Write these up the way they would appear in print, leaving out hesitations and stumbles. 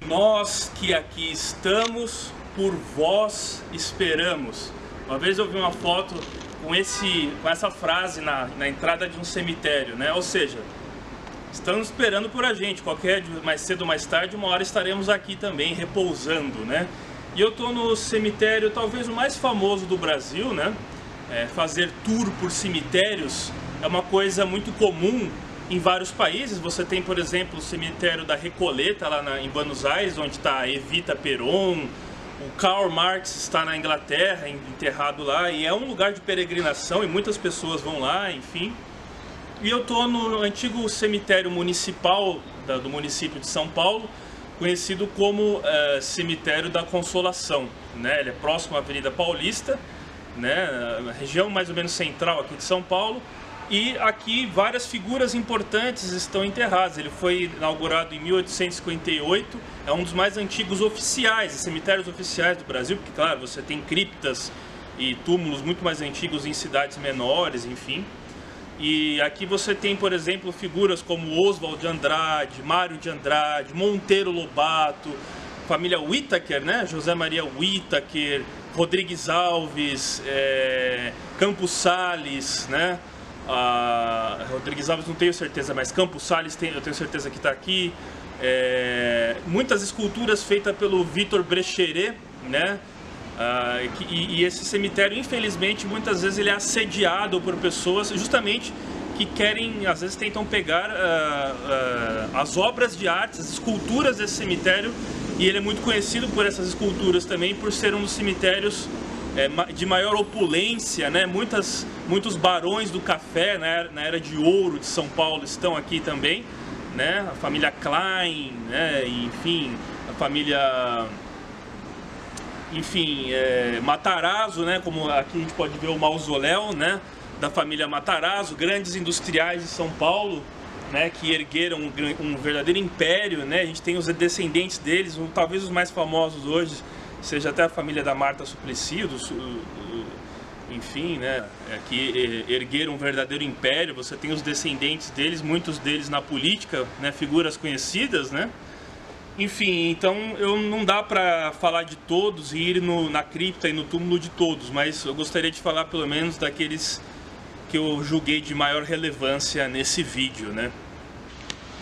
Nós que aqui estamos, por vós esperamos. Uma vez eu vi uma foto com essa frase na entrada de um cemitério, né? Ou seja, estamos esperando por a gente. Mais cedo ou mais tarde, uma hora estaremos aqui também repousando, né? E eu estou no cemitério talvez o mais famoso do Brasil, né? Fazer tour por cemitérios é uma coisa muito comum em vários países. Você tem, por exemplo, o cemitério da Recoleta, lá em Buenos Aires, onde está Evita Peron. O Karl Marx está na Inglaterra, enterrado lá, e é um lugar de peregrinação e muitas pessoas vão lá, enfim. E eu estou no antigo cemitério municipal do município de São Paulo, conhecido como Cemitério da Consolação, né? Ele é próximo à Avenida Paulista, né? A região mais ou menos central aqui de São Paulo. E aqui várias figuras importantes estão enterradas. Ele foi inaugurado em 1858, é um dos mais antigos oficiais, cemitérios oficiais do Brasil, porque claro, você tem criptas e túmulos muito mais antigos em cidades menores, enfim. E aqui você tem, por exemplo, figuras como Oswald de Andrade, Mário de Andrade, Monteiro Lobato, família Whittaker, né? José Maria Whittaker, Rodrigues Alves, Campos Sales, né? Rodrigues Alves não tenho certeza, mas Campos Sales eu tenho certeza que está aqui. Muitas esculturas feitas pelo Vitor Brecheret, né? E esse cemitério, infelizmente, muitas vezes ele é assediado por pessoas justamente que querem, às vezes tentam pegar as obras de arte, as esculturas desse cemitério, e ele é muito conhecido por essas esculturas também, por ser um dos cemitérios de maior opulência, né? Muitos barões do café na era de ouro de São Paulo estão aqui também, né? A família Klein, né? Enfim, a família, Matarazzo, né? Como aqui a gente pode ver o mausoléu, né? Da família Matarazzo, grandes industriais de São Paulo, né? Que ergueram um verdadeiro império, né? A gente tem os descendentes deles, talvez os mais famosos hoje seja até a família da Marta Suplicy, enfim, né, que ergueram um verdadeiro império. Você tem os descendentes deles, muitos deles na política, né, figuras conhecidas, né? Enfim, então não dá para falar de todos e ir na cripta e no túmulo de todos, mas eu gostaria de falar pelo menos daqueles que eu julguei de maior relevância nesse vídeo, né?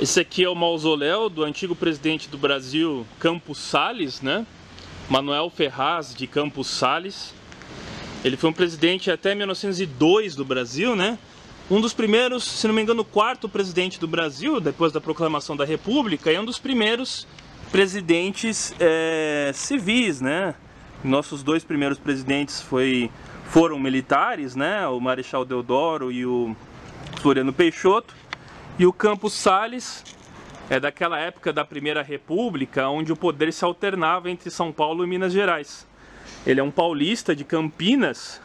Esse aqui é o mausoléu do antigo presidente do Brasil, Campos Sales, né? Manuel Ferraz de Campos Sales. Ele foi um presidente até 1902 do Brasil, né? Um dos primeiros, se não me engano, o quarto presidente do Brasil, depois da proclamação da República, e um dos primeiros presidentes civis, né? Nossos dois primeiros presidentes foram militares, né? O Marechal Deodoro e o Floriano Peixoto. E o Campos Sales é daquela época da Primeira República, onde o poder se alternava entre São Paulo e Minas Gerais. Ele é um paulista de Campinas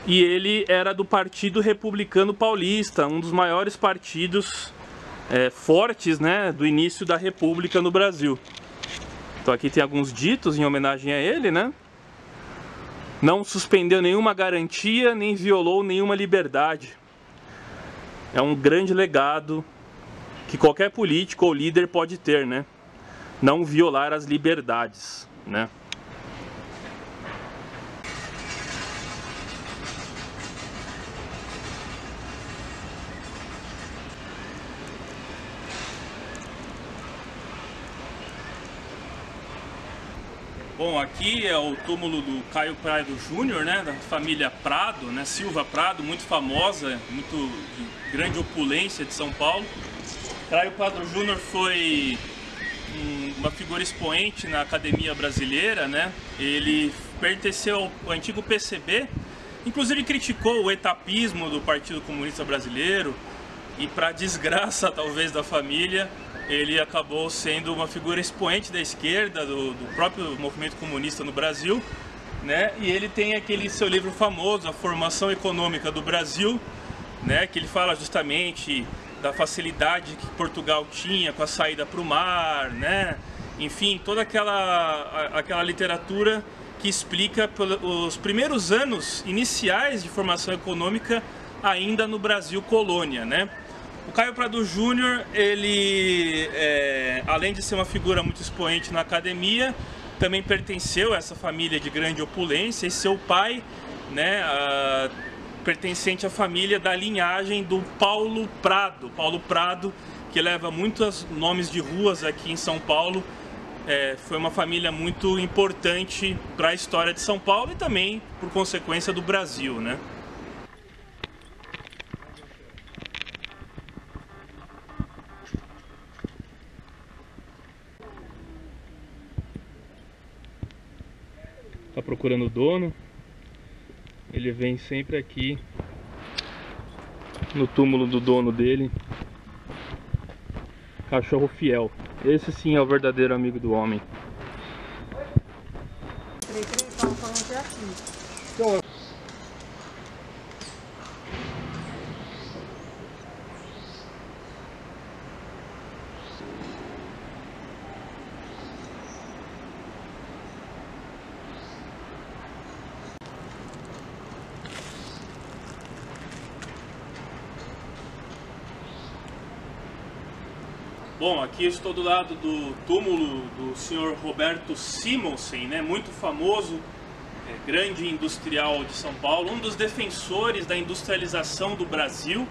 e ele era do Partido Republicano Paulista, um dos maiores partidos fortes, né, do início da República no Brasil. Então aqui tem alguns ditos em homenagem a ele, né? Não suspendeu nenhuma garantia, nem violou nenhuma liberdade. É um grande legado que qualquer político ou líder pode ter, né? Não violar as liberdades, né? Bom, aqui é o túmulo do Caio Prado Júnior, né, da família Prado, né, Silva Prado, muito famosa, muito de grande opulência de São Paulo. Caio Prado Júnior foi uma figura expoente na academia brasileira, né? Ele pertenceu ao antigo PCB, inclusive criticou o etapismo do Partido Comunista Brasileiro e, para desgraça talvez da família, ele acabou sendo uma figura expoente da esquerda, do próprio movimento comunista no Brasil, né? E ele tem aquele seu livro famoso, A Formação Econômica do Brasil, né? Que ele fala justamente da facilidade que Portugal tinha com a saída para o mar, né? Enfim, toda aquela literatura que explica os primeiros anos iniciais de formação econômica ainda no Brasil colônia, né? O Caio Prado Júnior, ele, além de ser uma figura muito expoente na academia, também pertenceu a essa família de grande opulência, e seu pai, né, pertencente à família da linhagem do Paulo Prado. Paulo Prado, que leva muitos nomes de ruas aqui em São Paulo, foi uma família muito importante para a história de São Paulo e também, por consequência, do Brasil, né? Tá procurando o dono. Ele vem sempre aqui no túmulo do dono dele. Cachorro fiel. Esse sim é o verdadeiro amigo do homem. Bom, aqui eu estou do lado do túmulo do senhor Roberto Simonsen, né, muito famoso, grande industrial de São Paulo, um dos defensores da industrialização do Brasil,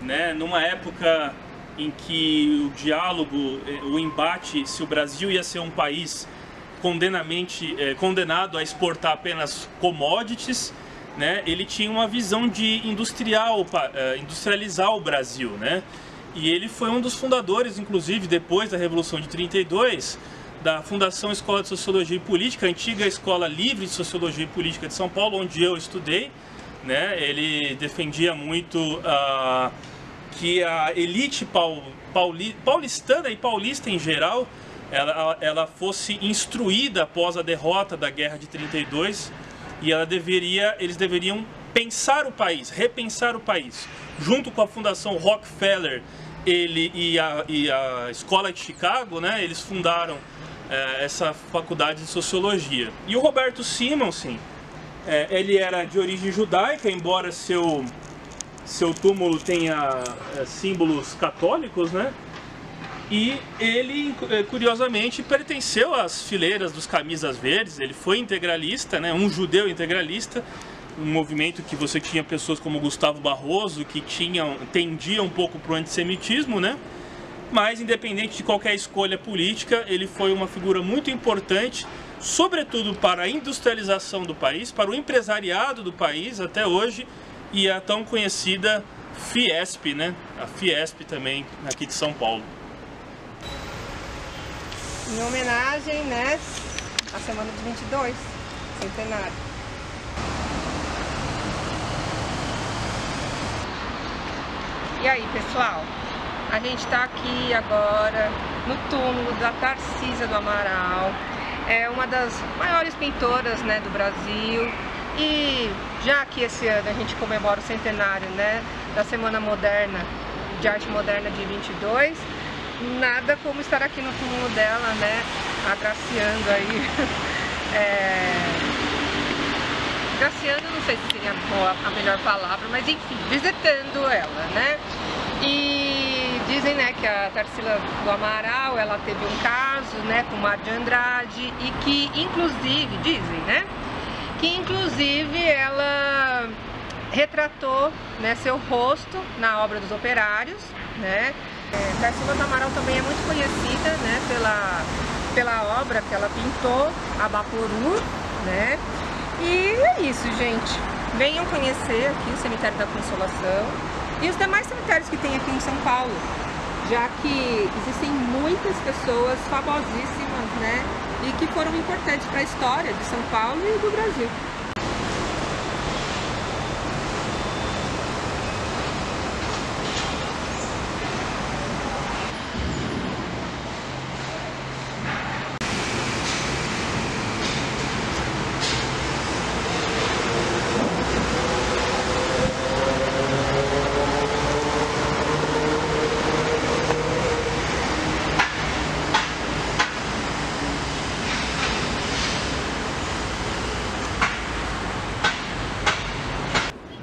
né, numa época em que o diálogo, o embate, se o Brasil ia ser um país condenado a exportar apenas commodities, né, ele tinha uma visão de industrializar o Brasil, né? E ele foi um dos fundadores, inclusive, depois da Revolução de 32, da Fundação Escola de Sociologia e Política, a antiga Escola Livre de Sociologia e Política de São Paulo, onde eu estudei, né? Ele defendia muito que a elite paulistana e paulista em geral, ela fosse instruída após a derrota da Guerra de 32, e eles deveriam pensar o país, repensar o país. Junto com a Fundação Rockefeller e a Escola de Chicago, né, eles fundaram essa faculdade de Sociologia. E o Roberto Simonsen, ele era de origem judaica, embora seu túmulo tenha símbolos católicos, né? E ele, curiosamente, pertenceu às fileiras dos Camisas Verdes. Ele foi integralista, né, um judeu integralista, um movimento que você tinha pessoas como Gustavo Barroso, que tendiam um pouco para o antissemitismo, né? Mas, independente de qualquer escolha política, ele foi uma figura muito importante, sobretudo para a industrialização do país, para o empresariado do país até hoje, e a tão conhecida Fiesp, né? A Fiesp também, aqui de São Paulo. Em homenagem, né, à semana de 22, centenário. E aí, pessoal, a gente está aqui agora no túmulo da Tarcísia do Amaral. É uma das maiores pintoras, né, do Brasil. E já que esse ano a gente comemora o centenário, né, da Semana Moderna, de Arte Moderna de 22, nada como estar aqui no túmulo dela, né, agraciando aí, agraciando, não sei se seria a melhor palavra, mas enfim, visitando ela, né. E dizem, né, que a Tarsila do Amaral, ela teve um caso, né, com o Mário de Andrade, e que inclusive, dizem, né, que inclusive ela retratou, né, seu rosto na obra dos Operários, né. Tarsila do Amaral também é muito conhecida, né, pela obra que ela pintou, Abaporu, né. E é isso, gente. Venham conhecer aqui o Cemitério da Consolação e os demais cemitérios que tem aqui em São Paulo, já que existem muitas pessoas famosíssimas, né, e que foram importantes para a história de São Paulo e do Brasil.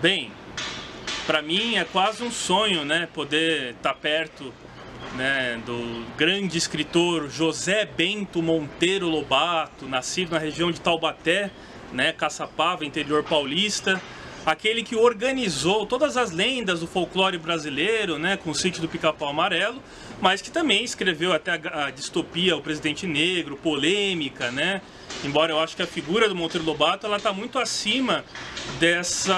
Bem, para mim é quase um sonho, né, poder estar perto, né, do grande escritor José Bento Monteiro Lobato, nascido na região de Taubaté, né, Caçapava, interior paulista, aquele que organizou todas as lendas do folclore brasileiro, né, com o Sítio do Pica-Pau Amarelo, mas que também escreveu até a distopia O Presidente Negro, polêmica, né? Embora eu acho que a figura do Monteiro Lobato ela está muito acima desse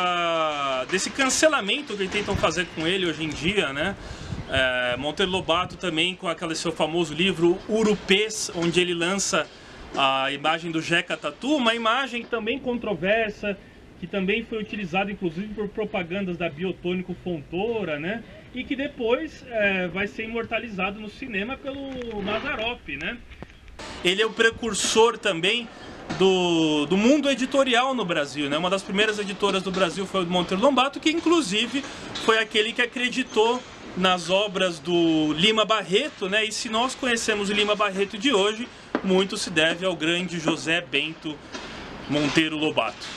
cancelamento que tentam fazer com ele hoje em dia, né? Monteiro Lobato também com aquele seu famoso livro Urupês, onde ele lança a imagem do Jeca Tatu, uma imagem também controversa, que também foi utilizada inclusive por propagandas da Biotônico Fontoura, né? E que depois vai ser imortalizado no cinema pelo Mazzaropi, né? Ele é o precursor também do mundo editorial no Brasil, né? Uma das primeiras editoras do Brasil foi o Monteiro Lobato, que inclusive foi aquele que acreditou nas obras do Lima Barreto, né? E se nós conhecemos o Lima Barreto de hoje, muito se deve ao grande José Bento Monteiro Lobato.